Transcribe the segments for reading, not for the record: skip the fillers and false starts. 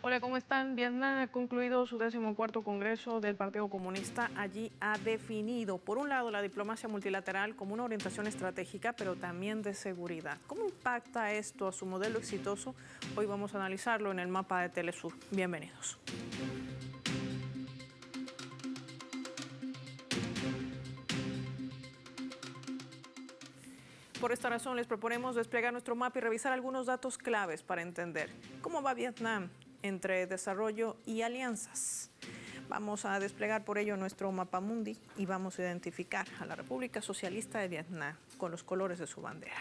Hola, ¿cómo están? Vietnam ha concluido su 14º Congreso del Partido Comunista. Allí ha definido, por un lado, la diplomacia multilateral como una orientación estratégica, pero también de seguridad. ¿Cómo impacta esto a su modelo exitoso? Hoy vamos a analizarlo en el mapa de Telesur. Bienvenidos. Por esta razón les proponemos desplegar nuestro mapa y revisar algunos datos claves para entender cómo va Vietnam entre desarrollo y alianzas. Vamos a desplegar por ello nuestro mapa mundi y vamos a identificar a la República Socialista de Vietnam con los colores de su bandera.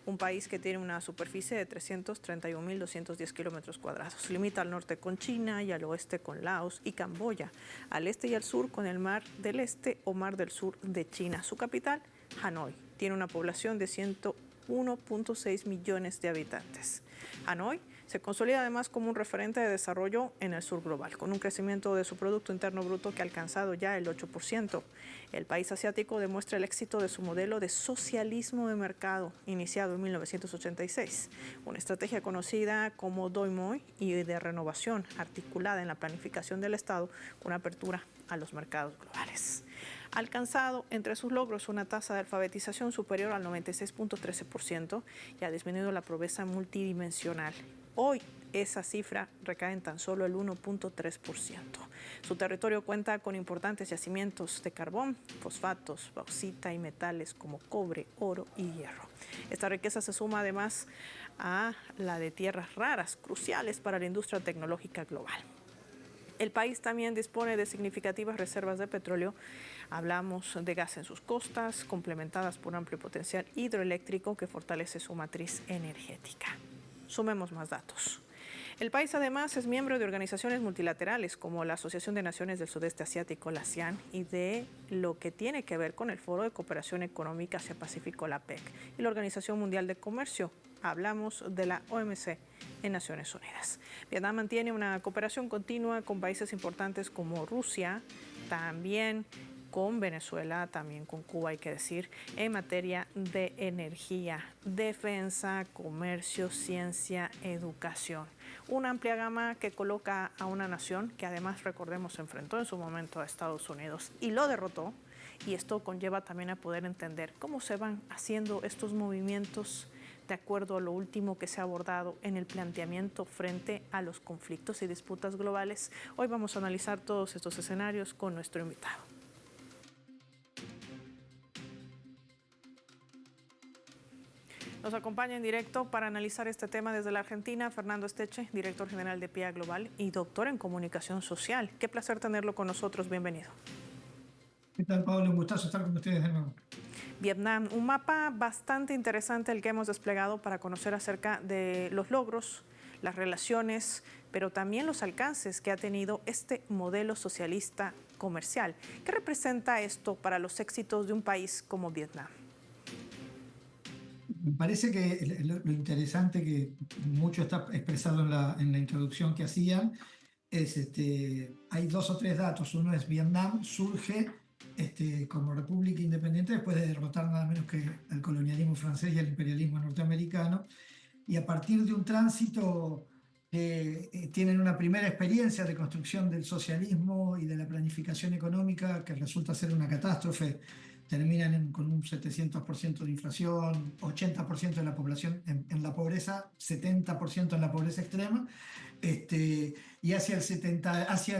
Un país que tiene una superficie de 331.210 kilómetros cuadrados. Limita al norte con China y al oeste con Laos y Camboya. Al este y al sur con el Mar del Este o Mar del Sur de China. Su capital, Hanoi. Tiene una población de 101.6 millones de habitantes. Hanoi se consolida además como un referente de desarrollo en el sur global, con un crecimiento de su Producto Interno Bruto que ha alcanzado ya el 8%. El país asiático demuestra el éxito de su modelo de socialismo de mercado, iniciado en 1986, una estrategia conocida como Doi Moi y de renovación articulada en la planificación del Estado con apertura a los mercados globales. Ha alcanzado entre sus logros una tasa de alfabetización superior al 96.13% y ha disminuido la pobreza multidimensional. Hoy esa cifra recae en tan solo el 1.3%. Su territorio cuenta con importantes yacimientos de carbón, fosfatos, bauxita y metales como cobre, oro y hierro. Esta riqueza se suma además a la de tierras raras, cruciales para la industria tecnológica global. El país también dispone de significativas reservas de petróleo. Hablamos de gas en sus costas, complementadas por amplio potencial hidroeléctrico que fortalece su matriz energética. Sumemos más datos. El país además es miembro de organizaciones multilaterales como la Asociación de Naciones del Sudeste Asiático, la ASEAN, y de lo que tiene que ver con el Foro de Cooperación Económica Asia-Pacífico, la PEC, y la Organización Mundial de Comercio. Hablamos de la OMC en Naciones Unidas. Vietnam mantiene una cooperación continua con países importantes como Rusia, también con Venezuela, también con Cuba, hay que decir, en materia de energía, defensa, comercio, ciencia, educación. Una amplia gama que coloca a una nación que además, recordemos, se enfrentó en su momento a Estados Unidos y lo derrotó. Y esto conlleva también a poder entender cómo se van haciendo estos movimientos de acuerdo a lo último que se ha abordado en el planteamiento frente a los conflictos y disputas globales. Hoy vamos a analizar todos estos escenarios con nuestro invitado. Nos acompaña en directo para analizar este tema desde la Argentina Fernando Esteche, director general de PIA Global y doctor en comunicación social. Qué placer tenerlo con nosotros. Bienvenido. ¿Qué tal, Pablo? Un gustazo estar con ustedes de nuevo. Vietnam, un mapa bastante interesante el que hemos desplegado para conocer acerca de los logros, las relaciones, pero también los alcances que ha tenido este modelo socialista comercial. ¿Qué representa esto para los éxitos de un país como Vietnam? Me parece que lo interesante que mucho está expresado en la introducción que hacían es, hay dos o tres datos. Uno es Vietnam surge como república independiente después de derrotar nada menos que al colonialismo francés y al imperialismo norteamericano. Y a partir de un tránsito que tienen una primera experiencia de construcción del socialismo y de la planificación económica que resulta ser una catástrofe, terminan con un 700% de inflación, 80% de la población en la pobreza, 70% en la pobreza extrema, y hacia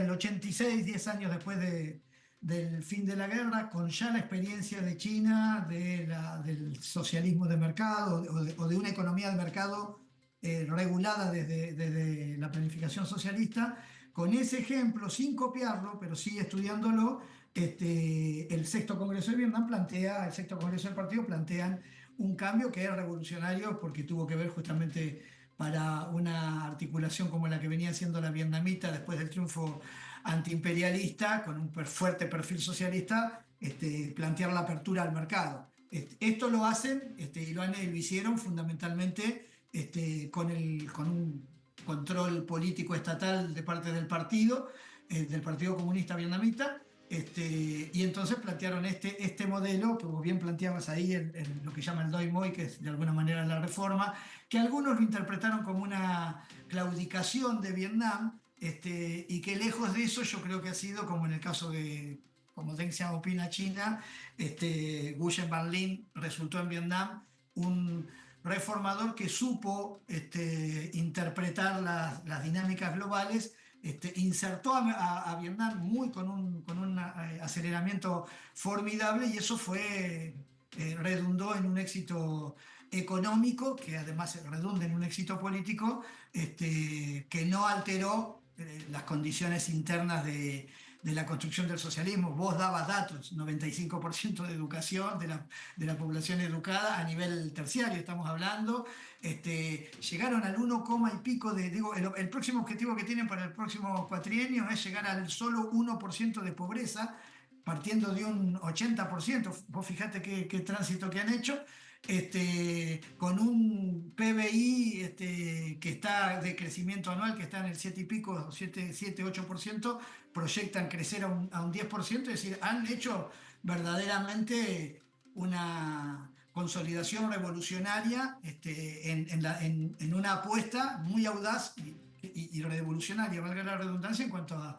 el 86, 10 años después del fin de la guerra, con ya la experiencia de China, del socialismo de mercado o de una economía de mercado regulada desde la planificación socialista, con ese ejemplo, sin copiarlo, pero sí estudiándolo, el sexto Congreso de Vietnam el sexto Congreso del Partido plantean un cambio que es revolucionario porque tuvo que ver justamente para una articulación como la que venía haciendo la vietnamita después del triunfo antiimperialista, con un fuerte perfil socialista, plantear la apertura al mercado. Esto lo hacen y lo hicieron fundamentalmente con un control político estatal de parte del Partido Comunista Vietnamita. Y entonces plantearon este modelo que vos bien planteabas ahí, en lo que llama el Doi Moi, que es de alguna manera la reforma, que algunos lo interpretaron como una claudicación de Vietnam, y que lejos de eso yo creo que ha sido, como en el caso de, como Deng Xiaoping a China, Nguyen Van Linh resultó en Vietnam un reformador que supo interpretar las dinámicas globales, insertó a Vietnam con un aceleramiento formidable, y eso redundó en un éxito económico, que además redunda en un éxito político, que no alteró las condiciones internas de la construcción del socialismo. Vos dabas datos: 95% de educación de la población educada a nivel terciario, estamos hablando. Llegaron al 1, y pico digo, el próximo objetivo que tienen para el próximo cuatrienio es llegar al solo 1% de pobreza, partiendo de un 80%. Vos fijate qué tránsito que han hecho. Con un PBI que está de crecimiento anual, que está en el 7 y pico, 8%, proyectan crecer a un 10%, es decir, han hecho verdaderamente una consolidación revolucionaria, en una apuesta muy audaz y revolucionaria, valga la redundancia, en cuanto a,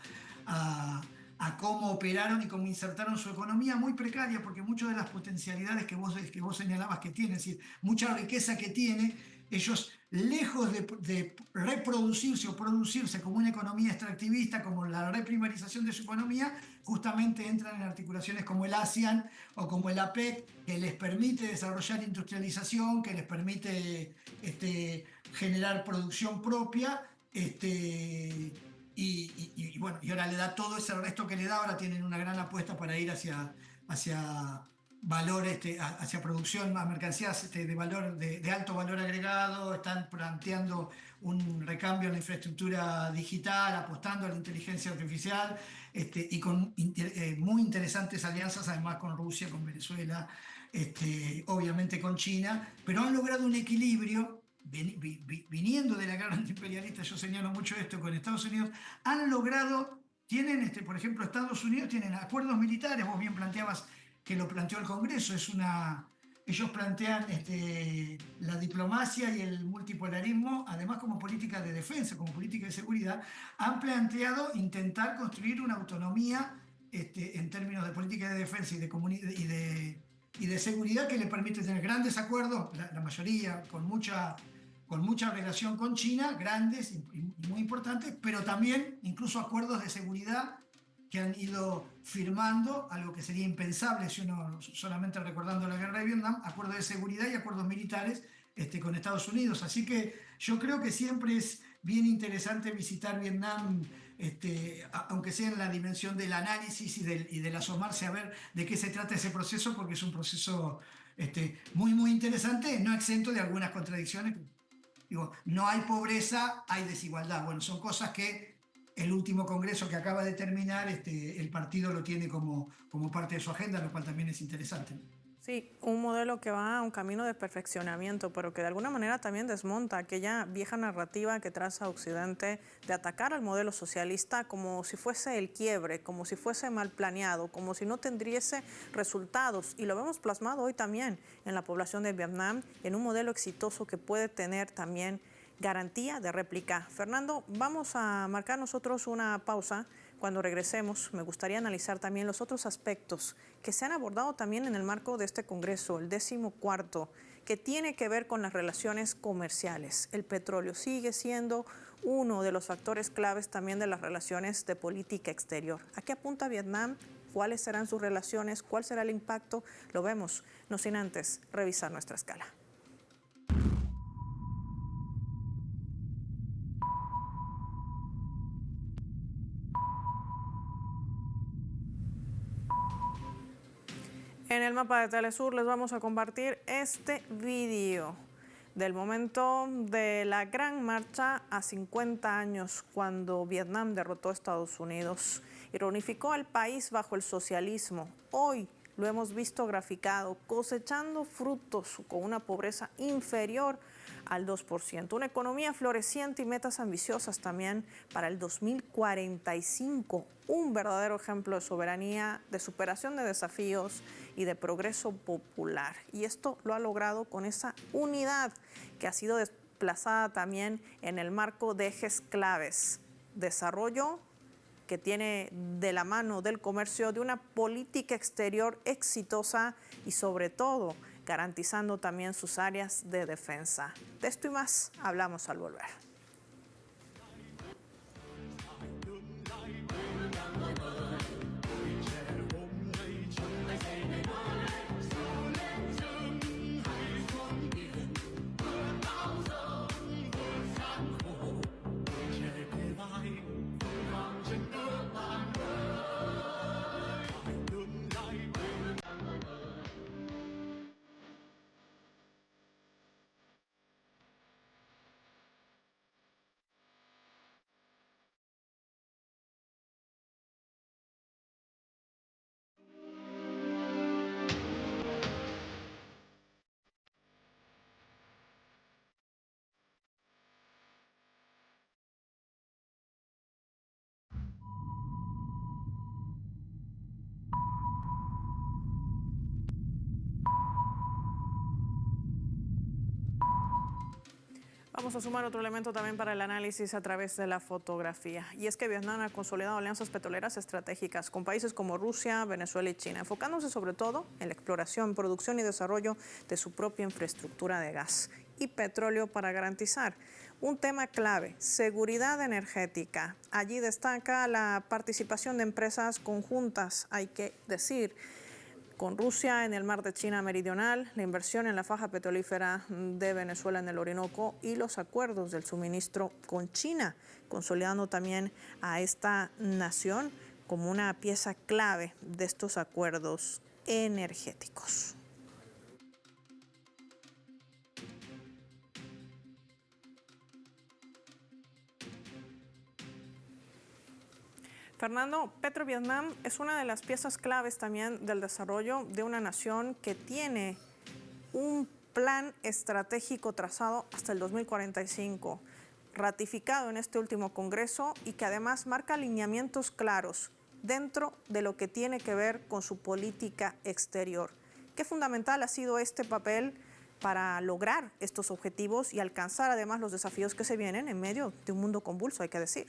a cómo operaron y cómo insertaron su economía muy precaria, porque muchas de las potencialidades que vos señalabas que tiene, es decir, mucha riqueza que tiene, ellos, lejos de reproducirse o producirse como una economía extractivista, como la reprimarización de su economía, justamente entran en articulaciones como el ASEAN o como el APEC, que les permite desarrollar industrialización, que les permite generar producción propia. Bueno, y ahora le da todo ese resto que le da. Ahora tienen una gran apuesta para ir hacia valor, hacia producción a mercancías de valor, de alto valor agregado. Están planteando un recambio en la infraestructura digital, apostando a la inteligencia artificial, y con muy interesantes alianzas, además con Rusia, con Venezuela, obviamente con China, pero han logrado un equilibrio. Viniendo de la guerra antiimperialista, yo señalo mucho esto con Estados Unidos, han logrado, tienen, por ejemplo, Estados Unidos tienen acuerdos militares. Vos bien planteabas que lo planteó el Congreso, ellos plantean la diplomacia y el multipolarismo, además como política de defensa, como política de seguridad. Han planteado intentar construir una autonomía en términos de política de defensa y de seguridad, que le permite tener grandes acuerdos, la mayoría con mucha relación con China, grandes y muy importantes, pero también incluso acuerdos de seguridad que han ido firmando, algo que sería impensable si uno, solamente recordando la guerra de Vietnam, acuerdos de seguridad y acuerdos militares con Estados Unidos. Así que yo creo que siempre es bien interesante visitar Vietnam, aunque sea en la dimensión del análisis y del asomarse a ver de qué se trata ese proceso, porque es un proceso muy, muy interesante, no exento de algunas contradicciones. Digo, no hay pobreza, hay desigualdad. Bueno, son cosas que el último congreso que acaba de terminar, el partido lo tiene como parte de su agenda, lo cual también es interesante. Sí, un modelo que va a un camino de perfeccionamiento, pero que de alguna manera también desmonta aquella vieja narrativa que traza Occidente de atacar al modelo socialista como si fuese el quiebre, como si fuese mal planeado, como si no tendriese resultados. Y lo vemos plasmado hoy también en la población de Vietnam, en un modelo exitoso que puede tener también garantía de réplica. Fernando, vamos a marcar nosotros una pausa. Cuando regresemos, me gustaría analizar también los otros aspectos que se han abordado también en el marco de este Congreso, el 14º, que tiene que ver con las relaciones comerciales. El petróleo sigue siendo uno de los factores claves también de las relaciones de política exterior. ¿A qué apunta Vietnam? ¿Cuáles serán sus relaciones? ¿Cuál será el impacto? Lo vemos, no sin antes revisar nuestra escala. En el mapa de Telesur les vamos a compartir este vídeo del momento de la gran marcha a 50 años, cuando Vietnam derrotó a Estados Unidos y reunificó al país bajo el socialismo. Hoy lo hemos visto graficado, cosechando frutos con una pobreza inferior al 2%, una economía floreciente y metas ambiciosas también para el 2045, un verdadero ejemplo de soberanía, de superación de desafíos y de progreso popular. Y esto lo ha logrado con esa unidad que ha sido desplazada también en el marco de ejes claves desarrollo que tiene de la mano del comercio, de una política exterior exitosa y sobre todo garantizando también sus áreas de defensa. De esto y más hablamos al volver. Vamos a sumar otro elemento también para el análisis a través de la fotografía. Y es que Vietnam ha consolidado alianzas petroleras estratégicas con países como Rusia, Venezuela y China, enfocándose sobre todo en la exploración, producción y desarrollo de su propia infraestructura de gas y petróleo para garantizar un tema clave, seguridad energética. Allí destaca la participación de empresas conjuntas, hay que decir, con Rusia en el mar de China Meridional, la inversión en la faja petrolífera de Venezuela en el Orinoco y los acuerdos del suministro con China, consolidando también a esta nación como una pieza clave de estos acuerdos energéticos. Fernando, PetroVietnam es una de las piezas claves también del desarrollo de una nación que tiene un plan estratégico trazado hasta el 2045, ratificado en este último Congreso y que además marca alineamientos claros dentro de lo que tiene que ver con su política exterior. Qué fundamental ha sido este papel para lograr estos objetivos y alcanzar además los desafíos que se vienen en medio de un mundo convulso, hay que decir.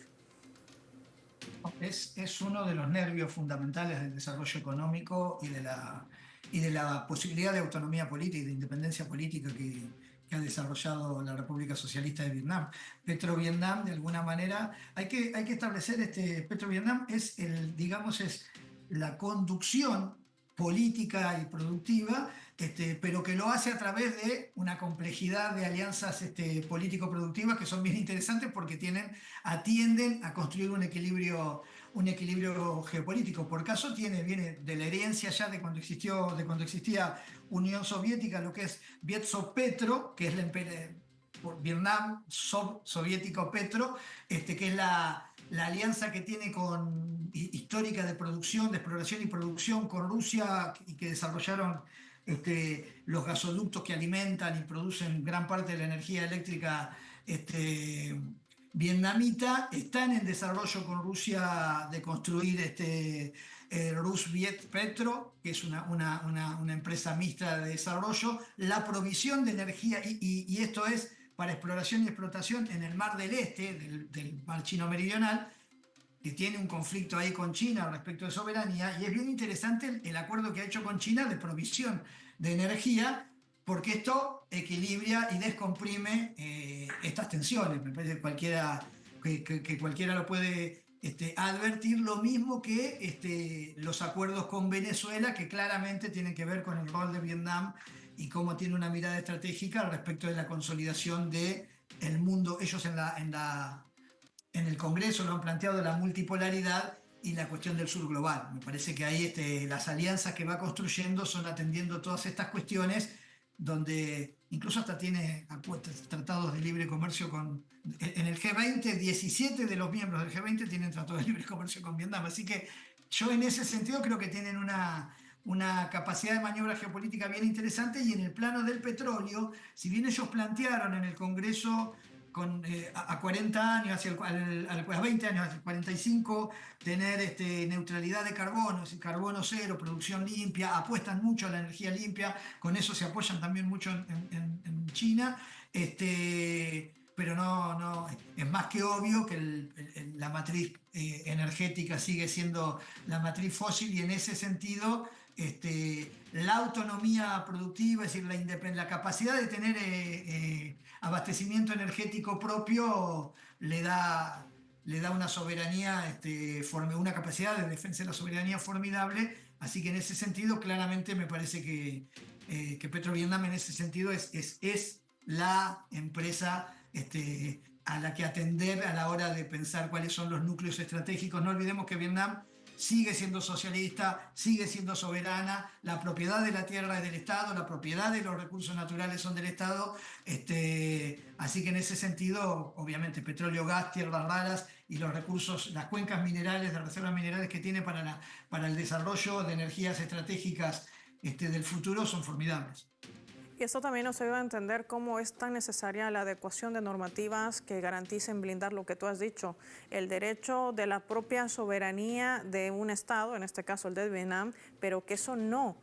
Es uno de los nervios fundamentales del desarrollo económico y de la posibilidad de autonomía política y de independencia política que ha desarrollado la República Socialista de Vietnam. PetroVietnam, de alguna manera, hay que establecer, PetroVietnam es digamos, es la conducción política y productiva, pero que lo hace a través de una complejidad de alianzas político-productivas que son bien interesantes porque atienden a construir un equilibrio geopolítico. Por caso viene de la herencia ya de cuando existía Unión Soviética, lo que es Vietso-Petro, que es por Vietnam soviético Petro, que es la alianza que tiene histórica de producción, de exploración y producción con Rusia y que desarrollaron los gasoductos que alimentan y producen gran parte de la energía eléctrica vietnamita. Están en desarrollo con Rusia de construir Rusviet Petro, que es una empresa mixta de desarrollo, la provisión de energía, y esto es para exploración y explotación en el Mar del Este, del Mar Chino Meridional, que tiene un conflicto ahí con China respecto de soberanía, y es bien interesante el acuerdo que ha hecho con China de provisión de energía, porque esto equilibra y descomprime estas tensiones. Me parece que cualquiera lo puede advertir, lo mismo que los acuerdos con Venezuela, que claramente tienen que ver con el rol de Vietnam y cómo tiene una mirada estratégica respecto de la consolidación del mundo. Ellos en el Congreso lo han planteado, la multipolaridad y la cuestión del sur global. Me parece que ahí las alianzas que va construyendo son atendiendo todas estas cuestiones, donde incluso hasta tiene tratados de libre comercio en el G20, 17 de los miembros del G20 tienen tratados de libre comercio con Vietnam. Así que yo en ese sentido creo que tienen una capacidad de maniobra geopolítica bien interesante. Y en el plano del petróleo, si bien ellos plantearon en el Congreso a 40 años, a 20 años, hacia el 45, tener neutralidad de carbono, carbono cero, producción limpia, apuestan mucho a la energía limpia, con eso se apoyan también mucho en China, pero no, es más que obvio que la matriz energética sigue siendo la matriz fósil, y en ese sentido la autonomía productiva, es decir, la capacidad de tener abastecimiento energético propio le da una soberanía, una capacidad de defensa de la soberanía formidable. Así que en ese sentido, claramente me parece que Petrovietnam en ese sentido es la empresa a la que atender a la hora de pensar cuáles son los núcleos estratégicos. No olvidemos que Vietnam sigue siendo socialista, sigue siendo soberana, la propiedad de la tierra es del Estado, la propiedad de los recursos naturales son del Estado, así que en ese sentido, obviamente, petróleo, gas, tierras raras y los recursos, las cuencas minerales, de reservas minerales que tiene para el desarrollo de energías estratégicas del futuro son formidables. Y esto también nos ayuda a entender cómo es tan necesaria la adecuación de normativas que garanticen blindar lo que tú has dicho, el derecho de la propia soberanía de un Estado, en este caso el de Vietnam, pero que eso no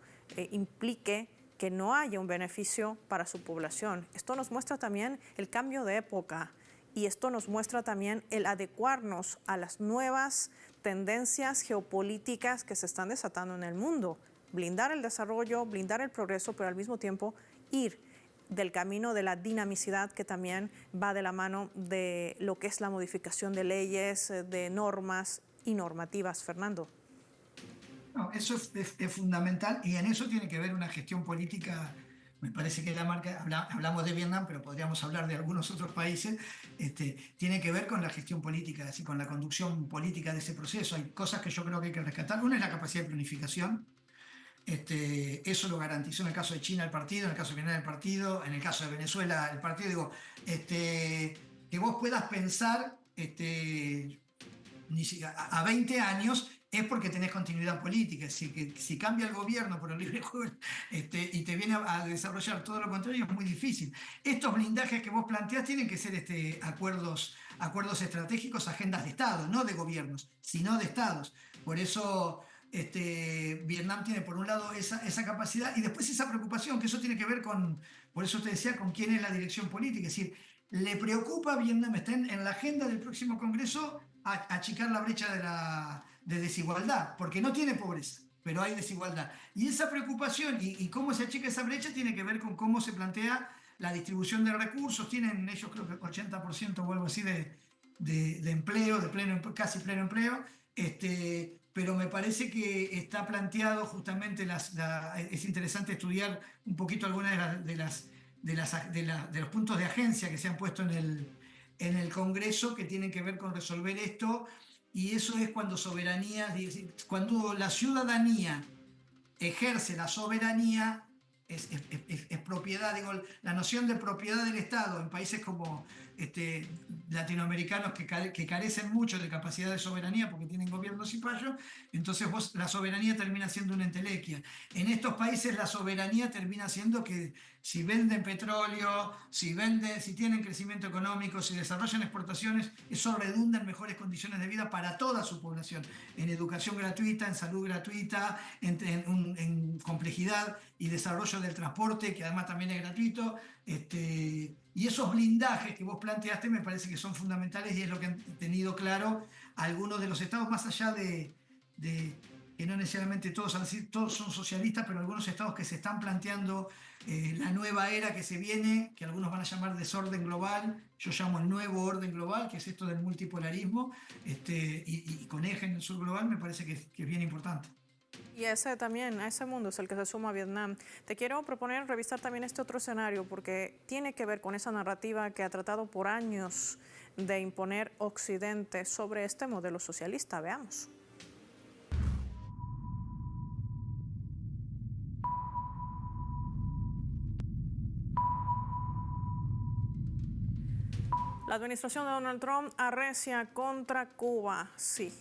implique que no haya un beneficio para su población. Esto nos muestra también el cambio de época y esto nos muestra también el adecuarnos a las nuevas tendencias geopolíticas que se están desatando en el mundo. Blindar el desarrollo, blindar el progreso, pero al mismo tiempo ir del camino de la dinamicidad que también va de la mano de lo que es la modificación de leyes, de normas y normativas. Fernando. No, eso es fundamental, y en eso tiene que ver una gestión política. Me parece que la marca, hablamos de Vietnam, pero podríamos hablar de algunos otros países, tiene que ver con la gestión política, así, con la conducción política de ese proceso. Hay cosas que yo creo que hay que rescatar. Una es la capacidad de planificación. Eso lo garantizó en el caso de China el partido, en el caso de Vietnam el partido, en el caso de Venezuela el partido. Digo, que vos puedas pensar a 20 años es porque tenés continuidad política. Es decir, que si cambia el gobierno por el libre juego y te viene a desarrollar todo lo contrario, es muy difícil. Estos blindajes que vos planteás tienen que ser acuerdos estratégicos, agendas de Estado, no de gobiernos, sino de Estados. Por eso Vietnam tiene por un lado esa capacidad, y después esa preocupación, que eso tiene que ver por eso te decía, con quién es la dirección política. Es decir, le preocupa a Vietnam, está en la agenda del próximo Congreso, achicar la brecha de desigualdad, porque no tiene pobreza, pero hay desigualdad. Y esa preocupación y cómo se achica esa brecha tiene que ver con cómo se plantea la distribución de recursos. Tienen ellos, creo que 80% o algo así de empleo, casi pleno empleo. Pero me parece que está planteado justamente, es interesante estudiar un poquito algunas de los puntos de agencia que se han puesto en el Congreso, que tienen que ver con resolver esto, y eso es cuando la ciudadanía ejerce la soberanía, es propiedad. Digo, la noción de propiedad del Estado en países como latinoamericanos que carecen mucho de capacidad de soberanía porque tienen gobiernos cipayos, entonces la soberanía termina siendo una entelequia. En estos países la soberanía termina siendo que si venden petróleo, si tienen crecimiento económico, si desarrollan exportaciones, eso redunda en mejores condiciones de vida para toda su población, en educación gratuita, en salud gratuita, en complejidad y desarrollo del transporte, que además también es gratuito. Y esos blindajes que vos planteaste me parece que son fundamentales, y es lo que han tenido claro algunos de los estados, más allá de que no necesariamente todos son socialistas, pero algunos estados que se están planteando la nueva era que se viene, que algunos van a llamar desorden global, yo llamo el nuevo orden global, que es esto del multipolarismo, y con eje en el sur global. Me parece que es bien importante. Y ese también, a ese mundo es el que se suma a Vietnam. Te quiero proponer revisar también este otro escenario, porque tiene que ver con esa narrativa que ha tratado por años de imponer Occidente sobre este modelo socialista. Veamos. La administración de Donald Trump arrecia contra Cuba. Sí,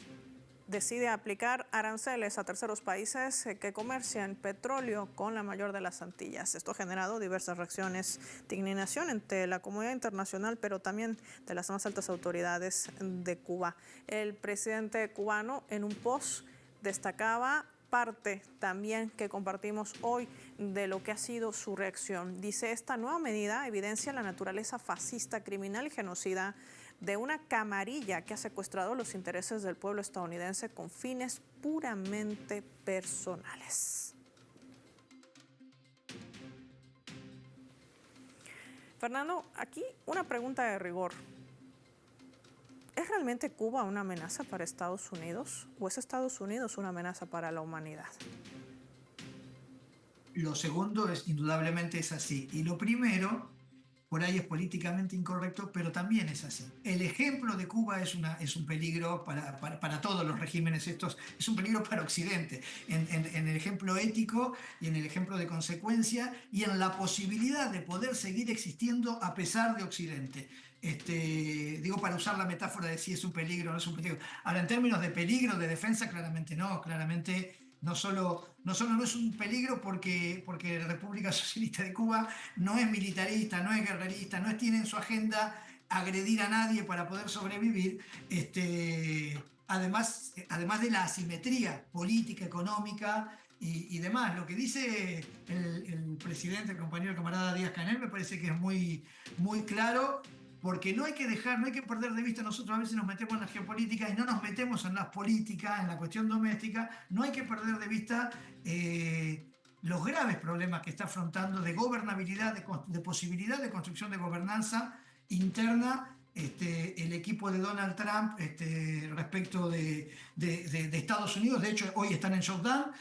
decide aplicar aranceles a terceros países que comercian petróleo con la mayor de las Antillas. Esto ha generado diversas reacciones de indignación entre la comunidad internacional, pero también de las más altas autoridades de Cuba. El presidente cubano, en un post, destacaba parte también que compartimos hoy de lo que ha sido su reacción. Dice: esta nueva medida evidencia la naturaleza fascista, criminal y genocida de una camarilla que ha secuestrado los intereses del pueblo estadounidense con fines puramente personales. Fernando, aquí una pregunta de rigor. ¿Es realmente Cuba una amenaza para Estados Unidos o es Estados Unidos una amenaza para la humanidad? Lo segundo es indudablemente es así. Y lo primero, por ahí es políticamente incorrecto, pero también es así. El ejemplo de Cuba es un peligro para todos los regímenes estos, es un peligro para Occidente, en el ejemplo ético y en el ejemplo de consecuencia y en la posibilidad de poder seguir existiendo a pesar de Occidente. Digo, para usar la metáfora de si es un peligro o no es un peligro. Ahora, en términos de peligro, de defensa, claramente no, claramente no solo no es un peligro porque la República Socialista de Cuba no es militarista, no es guerrerista, no tiene en su agenda agredir a nadie para poder sobrevivir, además de la asimetría política, económica y demás. Lo que dice el presidente, el compañero, el camarada Díaz-Canel, me parece que es muy, muy claro, porque no hay que perder de vista, nosotros a veces nos metemos en la geopolítica y no nos metemos en las políticas, en la cuestión doméstica, no hay que perder de vista los graves problemas que está afrontando de gobernabilidad, de posibilidad de construcción de gobernanza interna el equipo de Donald Trump respecto de Estados Unidos. De hecho, hoy están en shutdown.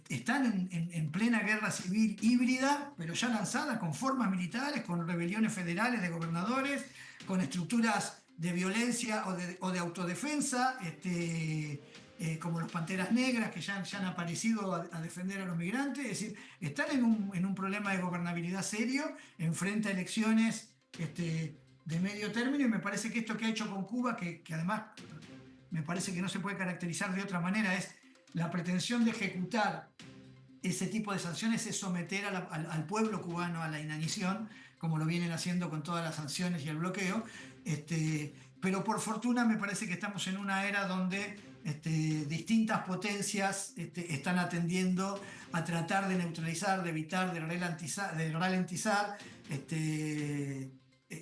Están en plena guerra civil híbrida, pero ya lanzada con formas militares, con rebeliones federales de gobernadores, con estructuras de violencia o de autodefensa, como los Panteras Negras, que ya han aparecido a defender a los migrantes. Es decir, están en un problema de gobernabilidad serio, enfrente a elecciones de medio término, y me parece que esto que ha hecho con Cuba, que además me parece que no se puede caracterizar de otra manera, es la pretensión de ejecutar ese tipo de sanciones, es someter al pueblo cubano a la inanición, como lo vienen haciendo con todas las sanciones y el bloqueo. Pero por fortuna me parece que estamos en una era donde distintas potencias están atendiendo a tratar de neutralizar, de evitar, de ralentizar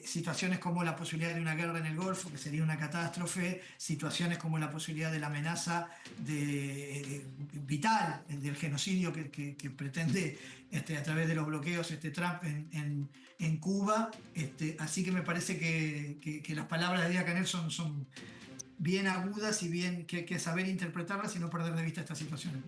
situaciones como la posibilidad de una guerra en el Golfo, que sería una catástrofe, situaciones como la posibilidad de la amenaza vital del genocidio que pretende a través de los bloqueos Trump en Cuba. Así que me parece que las palabras de Díaz-Canel son bien agudas y bien que saber interpretarlas y no perder de vista estas situaciones.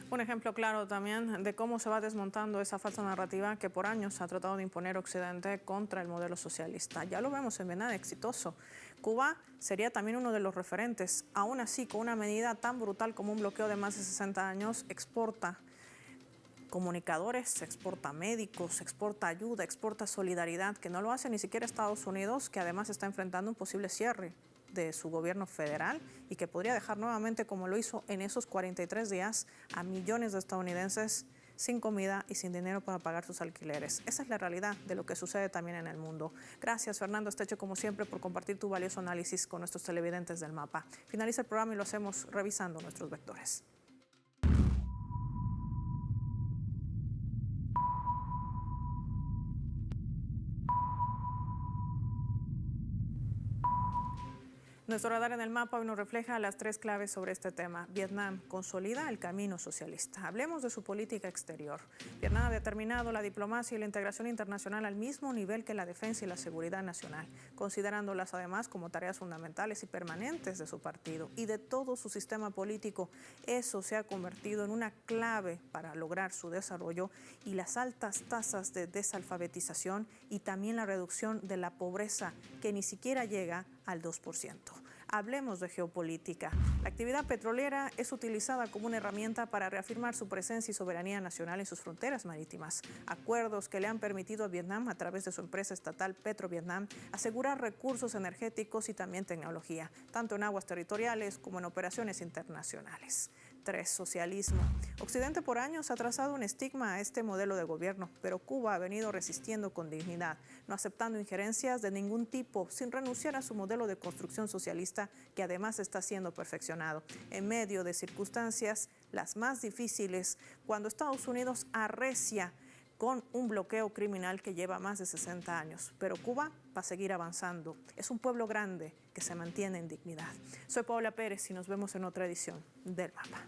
Un ejemplo claro también de cómo se va desmontando esa falsa narrativa que por años ha tratado de imponer Occidente contra el modelo socialista. Ya lo vemos en Vietnam, exitoso. Cuba sería también uno de los referentes. Aún así, con una medida tan brutal como un bloqueo de más de 60 años, exporta comunicadores, exporta médicos, exporta ayuda, exporta solidaridad, que no lo hace ni siquiera Estados Unidos, que además está enfrentando un posible cierre de su gobierno federal y que podría dejar nuevamente, como lo hizo en esos 43 días, a millones de estadounidenses sin comida y sin dinero para pagar sus alquileres. Esa es la realidad de lo que sucede también en el mundo. Gracias, Fernando Estecho, como siempre, por compartir tu valioso análisis con nuestros televidentes del Mapa. Finaliza el programa y lo hacemos revisando nuestros vectores. Nuestro radar en el mapa hoy nos refleja las tres claves sobre este tema. Vietnam consolida el camino socialista. Hablemos de su política exterior. Vietnam ha determinado la diplomacia y la integración internacional al mismo nivel que la defensa y la seguridad nacional, considerándolas además como tareas fundamentales y permanentes de su partido y de todo su sistema político. Eso se ha convertido en una clave para lograr su desarrollo y las altas tasas de desalfabetización y también la reducción de la pobreza, que ni siquiera llega al 2%. Hablemos de geopolítica. La actividad petrolera es utilizada como una herramienta para reafirmar su presencia y soberanía nacional en sus fronteras marítimas. Acuerdos que le han permitido a Vietnam, a través de su empresa estatal PetroVietnam, asegurar recursos energéticos y también tecnología, tanto en aguas territoriales como en operaciones internacionales. 3. Socialismo. Occidente por años ha trazado un estigma a este modelo de gobierno, pero Cuba ha venido resistiendo con dignidad, no aceptando injerencias de ningún tipo, sin renunciar a su modelo de construcción socialista, que además está siendo perfeccionado en medio de circunstancias las más difíciles, cuando Estados Unidos arrecia con un bloqueo criminal que lleva más de 60 años. Pero Cuba va a seguir avanzando. Es un pueblo grande que se mantiene en dignidad. Soy Paola Pérez y nos vemos en otra edición del Mapa.